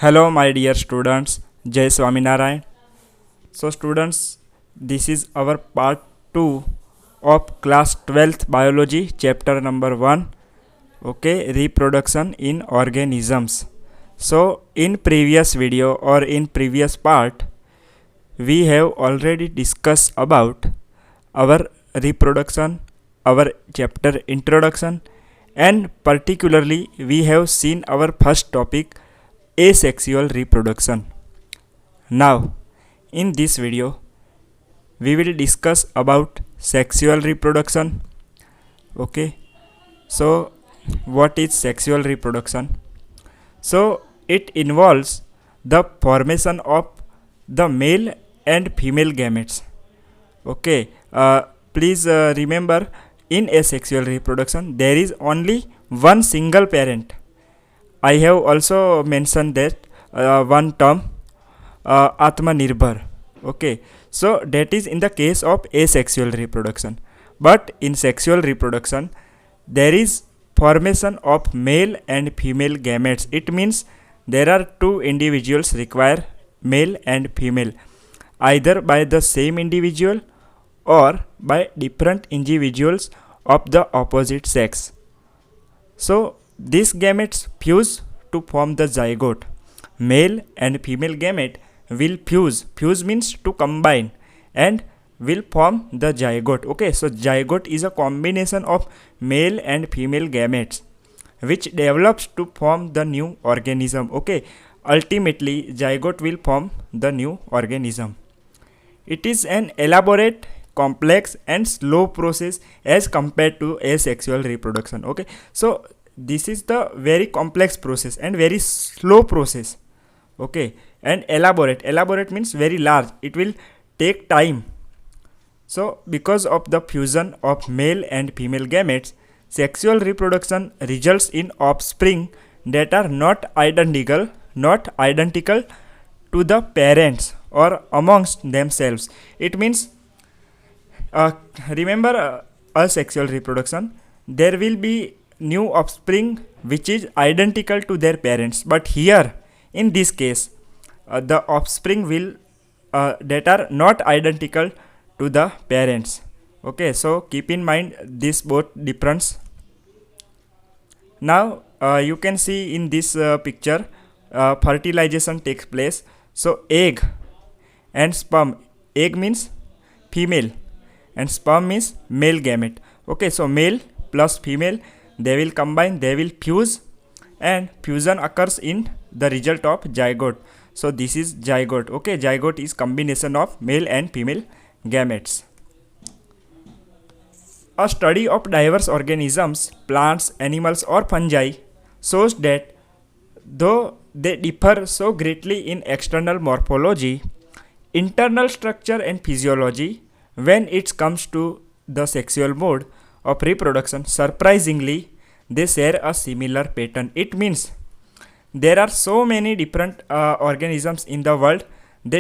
Hello, my dear students. Jai Swaminarayan. So, students, this is our part 2 of class 12th biology, chapter number 1. Okay, reproduction in organisms. So, in previous video or in previous part, we have already discussed about our reproduction, our chapter introduction, and particularly we have seen our first topic, asexual reproduction. Now, in this video, we will discuss about sexual reproduction. Okay, so what is sexual reproduction? So it involves the formation of the male and female gametes. Okay, please remember, in asexual reproduction there is only one single parent. I have also mentioned that one term, Atmanirbhar. Okay, so that is in the case of asexual reproduction. But in sexual reproduction, there is formation of male and female gametes. It means there are two individuals require male and female, either by the same individual or by different individuals of the opposite sex. So these gametes fuse to form the zygote. Male and female gamete will fuse. Fuse means to combine and will form the zygote. Okay, so zygote is a combination of male and female gametes which develops to form the new organism. Okay, ultimately zygote will form the new organism. It is an elaborate, complex and slow process as compared to asexual reproduction. Okay, so this is the very complex process and very slow process. Okay, and elaborate means very large, it will take time. So because of the fusion of male and female gametes, sexual reproduction results in offspring that are not identical to the parents or amongst themselves. It means, remember, asexual reproduction, there will be new offspring which is identical to their parents, but here in this case the offspring will that are not identical to the parents. Okay, so keep in mind this both difference. Now you can see in this picture, fertilization takes place. So egg and sperm, egg means female and sperm means male gamete. Okay, so male plus female, they will combine, they will fuse, and fusion occurs in the result of zygote. So this is zygote. Okay, zygote is combination of male and female gametes. A study of diverse organisms, plants, animals or fungi shows that though they differ so greatly in external morphology, internal structure and physiology, when it comes to the sexual mode of reproduction, surprisingly they share a similar pattern. It means there are so many different organisms in the world, they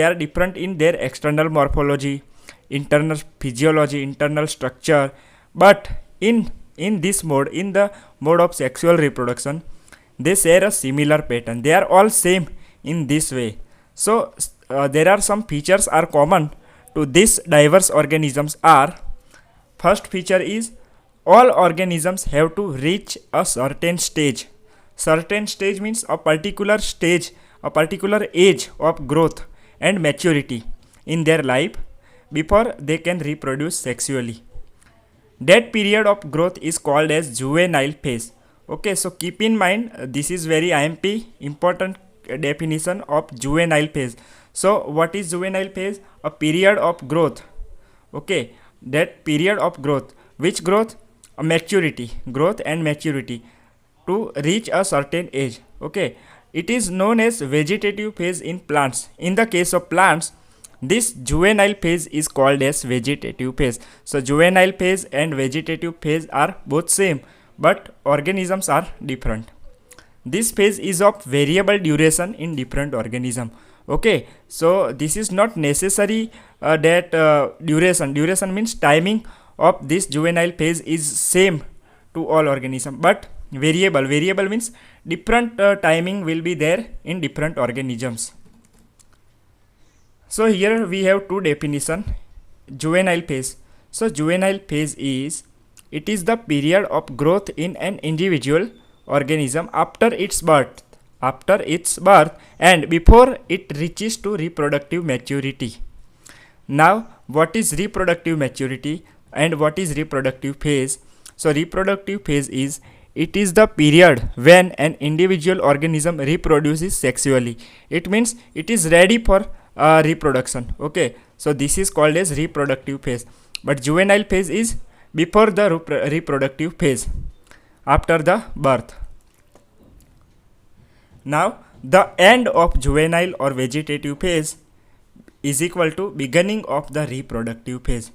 are different in their external morphology, internal physiology, internal structure, but in this mode, in the mode of sexual reproduction, they share a similar pattern. They are all same in this way. So there are some features are common to these diverse organisms are, first feature is all organisms have to reach a certain stage. Certain stage means a particular stage, a particular age of growth and maturity in their life before they can reproduce sexually. That period of growth is called as juvenile phase. Okay, so keep in mind this is very IMP important definition of juvenile phase. So what is juvenile phase? A period of growth. Okay, that period of growth, which growth? A maturity, growth and maturity to reach a certain age. Okay, it is known as vegetative phase in plants. In the case of plants, this juvenile phase is called as vegetative phase. So juvenile phase and vegetative phase are both same, but organisms are different. This phase is of variable duration in different organism. Okay, so this is not necessary that duration means timing of this juvenile phase is same to all organism, but Variable means different timing will be there in different organisms. So here we have two definition. Juvenile phase. So juvenile phase is, it is the period of growth in an individual organism after its birth and before it reaches to reproductive maturity. Now what is reproductive maturity and what is reproductive phase? So reproductive phase is, it is the period when an individual organism reproduces sexually. It means it is ready for reproduction. Okay, so this is called as reproductive phase. But juvenile phase is before the reproductive phase, after the birth. Now the end of juvenile or vegetative phase is equal to beginning of the reproductive phase.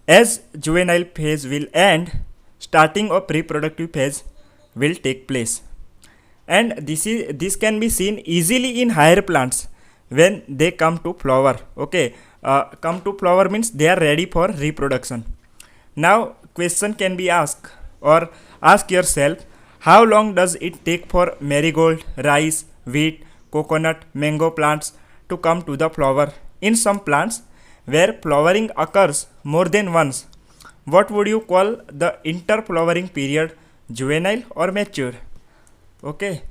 As juvenile phase will end, starting of reproductive phase will take place. And this can be seen easily in higher plants when they come to flower. Okay, come to flower means they are ready for reproduction. Now question can be asked, or ask yourself, how long does it take for marigold, rice, wheat, coconut, mango plants to come to the flower? In some plants where flowering occurs more than once, what would you call the interflowering period, juvenile or mature? Okay,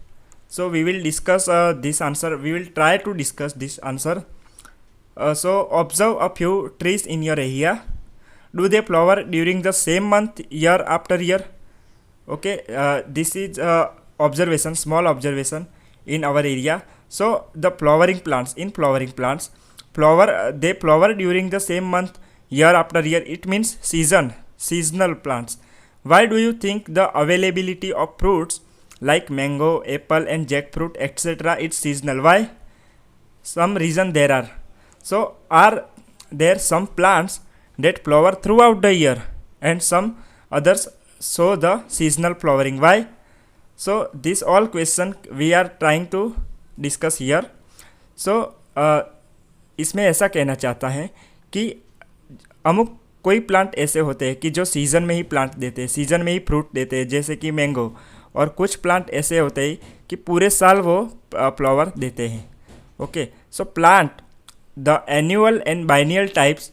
so we will discuss this answer. We will try to discuss this answer. So observe a few trees in your area. Do they flower during the same month, year after year? Okay, this is observation, small observation in our area. So the flowering plants, they flower during the same month, year after year. It means seasonal plants. Why do you think the availability of fruits like mango, apple and jackfruit etc. is seasonal? Why? Some reason there are. So are there some plants that flower throughout the year and some others show the seasonal flowering? Why? So this all question we are trying to discuss here. So इसमें ऐसा कहना चाहता है कि अमुक कोई plant ऐसे होते हैं कि जो सीज़न में ही प्लांट देते हैं, सीज़न में ही फ्रूट देते हैं, जैसे कि मैंगो, और कुछ प्लांट ऐसे होते हैं कि पूरे साल वो फ्लावर देते हैं. Okay, so plant the annual and biennial types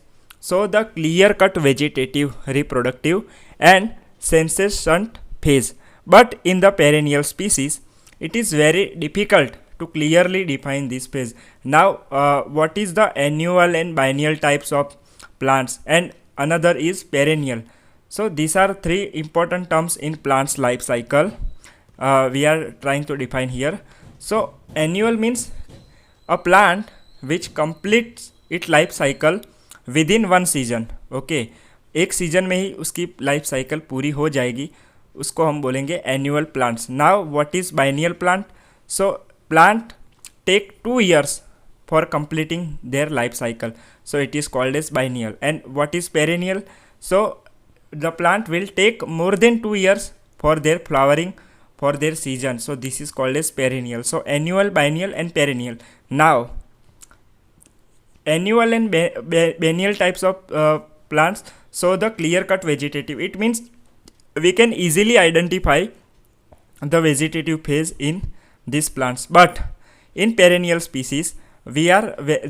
show the clear-cut vegetative, reproductive and senescent phase, but in the perennial species it is very difficult to clearly define this phase. Now what is the annual and biennial types of plants, and another is perennial. So these are three important terms in plants life cycle we are trying to define here. So annual means a plant which completes its life cycle within one season. Okay, एक season में ही उसकी life cycle पूरी हो जाएगी, उसको हम बोलेंगे annual plants. Now what is biennial plant? So plant take 2 years for completing their life cycle, so it is called as biennial. And what is perennial? So the plant will take more than 2 years for their flowering for their season, so this is called as perennial. So annual, biennial and perennial. Now annual and biennial types of plants show the clear-cut vegetative. It means we can easily identify the vegetative phase in these plants, but in perennial species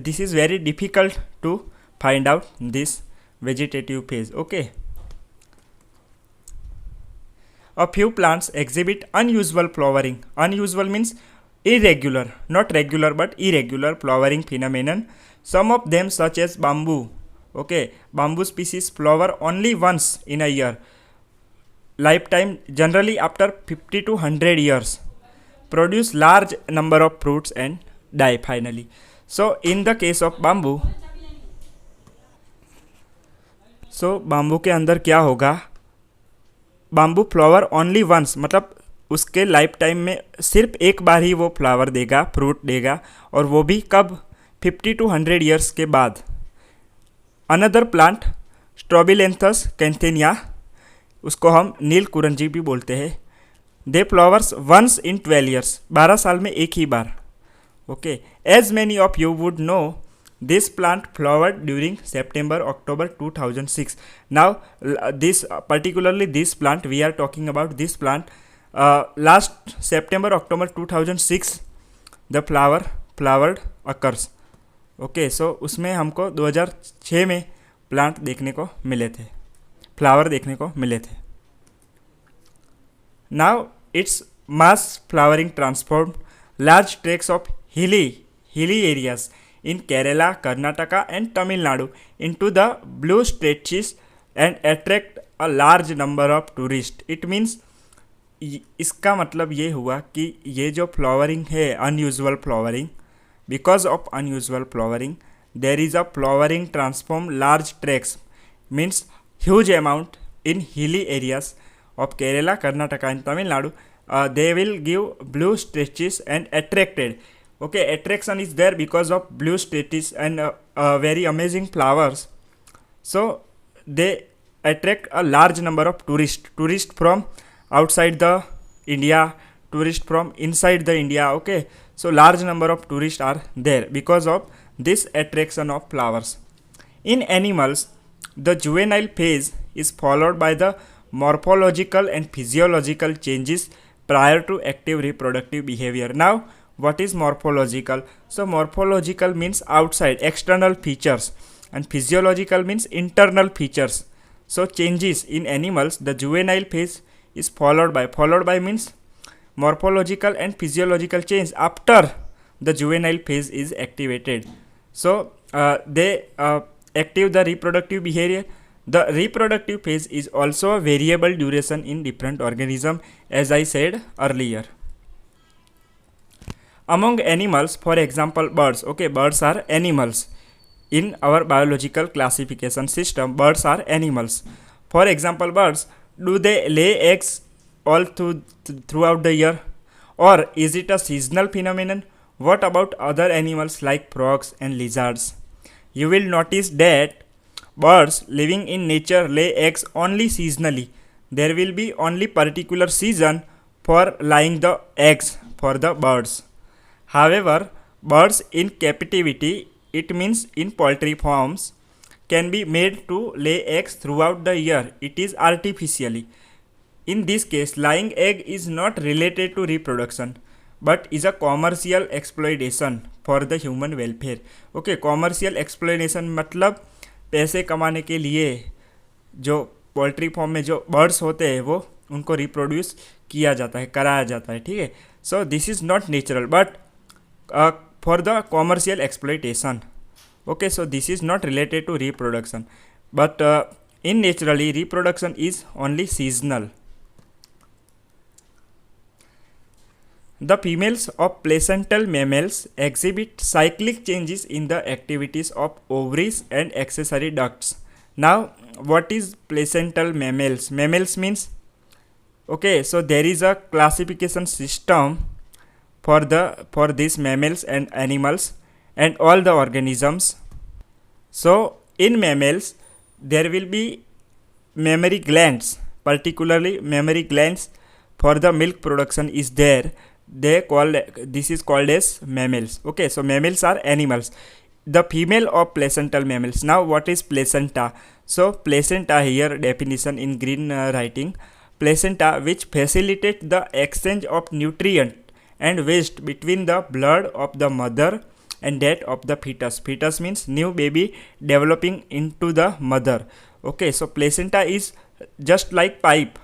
this is very difficult to find out this vegetative phase. Okay, a few plants exhibit unusual flowering. Unusual means irregular, not regular but irregular flowering phenomenon. Some of them, such as bamboo, okay, bamboo species flower only once in a year, lifetime generally after 50 to 100 years, produce large number of fruits and die finally. So in the case of bamboo, so bamboo के अंदर क्या होगा? bamboo flower only once, मतलब उसके life time में सिर्फ एक बार ही वो फ्लावर देगा, फ्रूट देगा, और वो भी कब? 50 to 100 years के बाद. अनदर प्लांट स्ट्रोबिलेंथस कैंथेनिया, उसको हम नील कुरंजी भी बोलते हैं. They flowers once in 12 years, 12 साल में एक ही बार. Okay, as many of you would know this plant flowered during September October 2006. Now this particularly this plant we are talking about, this plant last September October 2006 the flowered occurs. Okay, so उसमें हमको 2006 में plant देखने को मिले थे, flower देखने को मिले थे. Now it's mass flowering transformed large tracts of hilly areas in Kerala, Karnataka and Tamil Nadu into the blue stretches and attract a large number of tourists. It means इसका मतलब ये हुआ कि ये जो फ्लावरिंग है unusual flowering, because of unusual flowering there is a flowering transform large tracks means huge amount in hilly areas of Kerala, Karnataka and Tamil Nadu. They will give blue stretches and attracted. Okay, attraction is there because of blue stretches and very amazing flowers. So they attract a large number of tourists from outside the India, tourists from inside the India. Okay, so large number of tourists are there because of this attraction of flowers. In animals, the juvenile phase is followed by the morphological and physiological changes prior to active reproductive behavior. Now, what is morphological? So morphological means outside external features and physiological means internal features. So changes in animals, the juvenile phase is followed by means morphological and physiological change after the juvenile phase is activated. So they active the reproductive behavior. The reproductive phase is also a variable duration in different organisms, as I said earlier. Among animals, for example, birds. Okay, birds are animals. In our biological classification system, birds are animals. For example, birds, do they lay eggs all throughout the year? Or is it a seasonal phenomenon? What about other animals like frogs and lizards? You will notice that birds living in nature lay eggs only seasonally. There will be only particular season for laying the eggs for the birds. However, birds in captivity, it means in poultry farms, can be made to lay eggs throughout the year. It is artificially. In this case, laying egg is not related to reproduction but is a commercial exploitation for the human welfare. Okay, commercial exploitation मतलब पैसे कमाने के लिए जो poultry farm में जो birds होते हैं वो उनको रिप्रोड्यूस किया जाता है, कराया जाता है. ठीक है, so this is not natural but for the commercial exploitation. Okay, so this is not related to reproduction but in naturally reproduction is only seasonal. The females of placental mammals exhibit cyclic changes in the activities of ovaries and accessory ducts. Now, what is placental mammals? Mammals means, okay, so there is a classification system for these mammals and animals and all the organisms. So, in mammals, there will be mammary glands, particularly mammary glands for the milk production is there. This is called as mammals. Okay, so mammals are animals. The female of placental mammals. Now, what is placenta? So placenta, here definition in green writing, placenta which facilitate the exchange of nutrient and waste between the blood of the mother and that of the fetus. Fetus means new baby developing into the mother. Okay, so placenta is just like pipe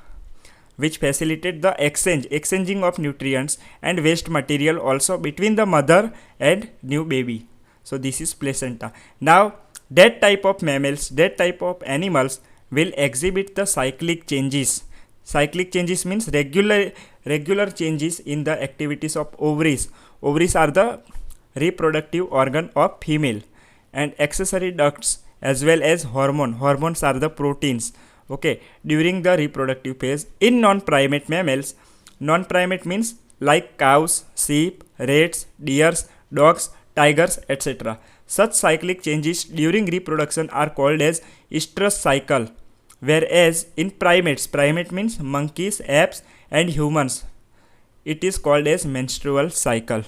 which facilitate the exchanging of nutrients and waste material also between the mother and new baby. So this is placenta. Now that type of mammals, that type of animals will exhibit the cyclic changes. Cyclic changes means regular changes in the activities of ovaries. Ovaries are the reproductive organ of female, and accessory ducts as well as hormones are the proteins. Okay, during the reproductive phase. In non-primate mammals, non-primate means like cows, sheep, rats, deers, dogs, tigers, etc. Such cyclic changes during reproduction are called as estrous cycle, whereas in primate means monkeys, apes and humans, it is called as menstrual cycle.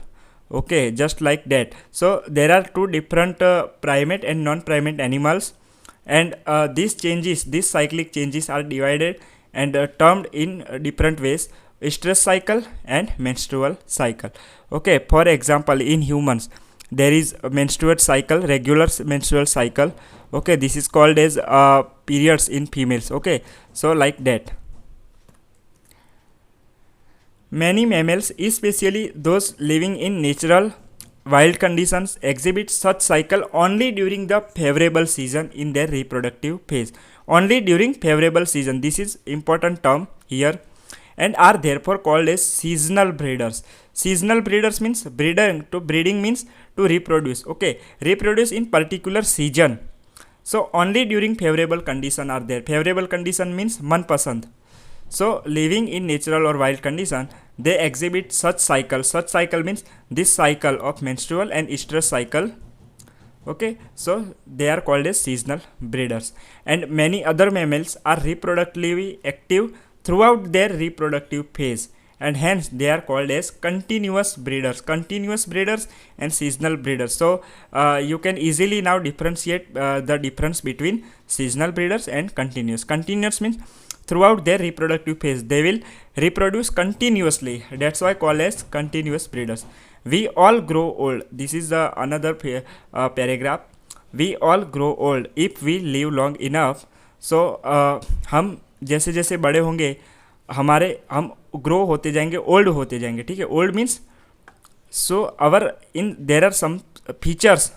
Okay, just like that. So there are two different primate and non-primate animals, and these cyclic changes are divided and termed in different ways. stress cycle and menstrual cycle. Okay, for example, in humans there is a menstrual cycle, regular menstrual cycle. Okay, this is called as periods in females. Okay, so like that. Many mammals, especially those living in natural wild conditions, exhibit such cycle only during the favorable season in their reproductive phase. Only during favorable season. This is important term here, and are therefore called as seasonal breeders. Seasonal breeders means breeding means to reproduce. Okay, reproduce in particular season. So only during favorable condition are there. Favorable condition means manpasand. So living in natural or wild condition, they exhibit such cycle. Such cycle means this cycle of menstrual and estrous cycle. Okay, so they are called as seasonal breeders. And many other mammals are reproductively active throughout their reproductive phase, and hence they are called as continuous breeders. Continuous breeders and seasonal breeders. So you can easily now differentiate the difference between seasonal breeders and continuous. Continuous means throughout their reproductive phase they will reproduce continuously, that's why called as continuous breeders. We all grow old. This is another paragraph. We all grow old if we live long enough. So हम जैसे जैसे बड़े होंगे हम grow होते जाएंगे, old होते जाएंगे. ठीक है, old means so our in there are some features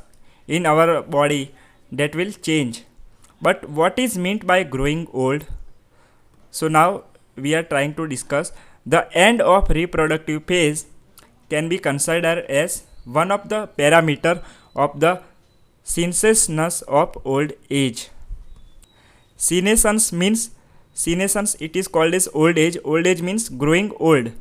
in our body that will change. But what is meant by growing old? So now we are trying to discuss the end of reproductive phase can be considered as one of the parameter of the senescence of old age. Senescence means it is called as old age. Old age means growing old.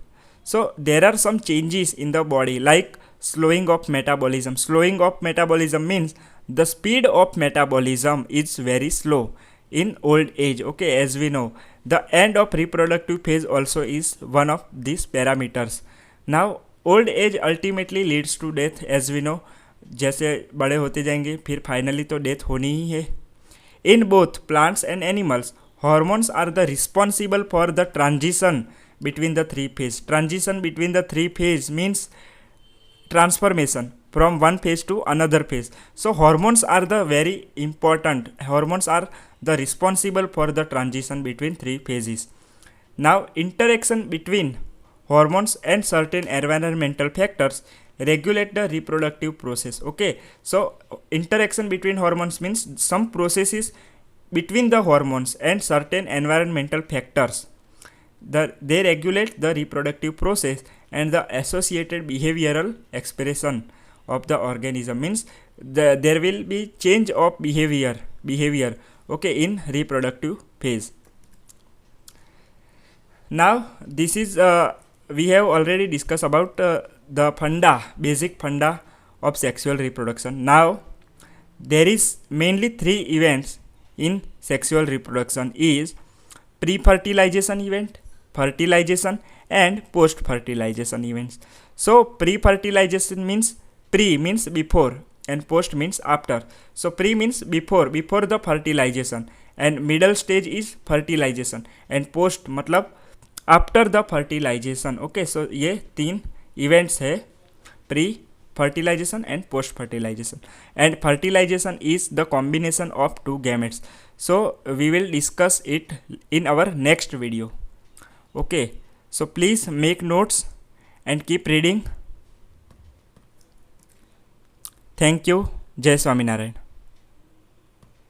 So there are some changes in the body like slowing of metabolism. Slowing of metabolism means the speed of metabolism is very slow in old age. Okay, as we know, the end of reproductive phase also is one of these parameters. Now old age ultimately leads to death, as we know. जैसे बड़े होते जाएंगे फिर finally तो death होनी ही है. In both plants and animals, hormones are the responsible for the transition between the three phases. Transition between the three phases means transformation from one phase to another phase. So hormones are the very important. Hormones are the responsible for the transition between three phases. Now interaction between hormones and certain environmental factors regulate the reproductive process. Okay, so interaction between hormones means some processes between the hormones and certain environmental factors. They regulate the reproductive process and the associated behavioral expression of the organism. Means there will be change of behavior. Okay, in reproductive phase. Now this is we have already discussed about the basic funda of sexual reproduction. Now there is mainly three events in sexual reproduction: is pre-fertilization event, fertilization, and post-fertilization events. So pre-fertilization means pre means before and post means after. So pre means before the fertilization, and middle stage is fertilization, and post मतलब after the fertilization. Okay, so ये तीन events है, pre fertilization and post fertilization. And fertilization is the combination of two gametes. So we will discuss it in our next video. Okay, so please make notes and keep reading. Thank you. Jai Swaminarayan.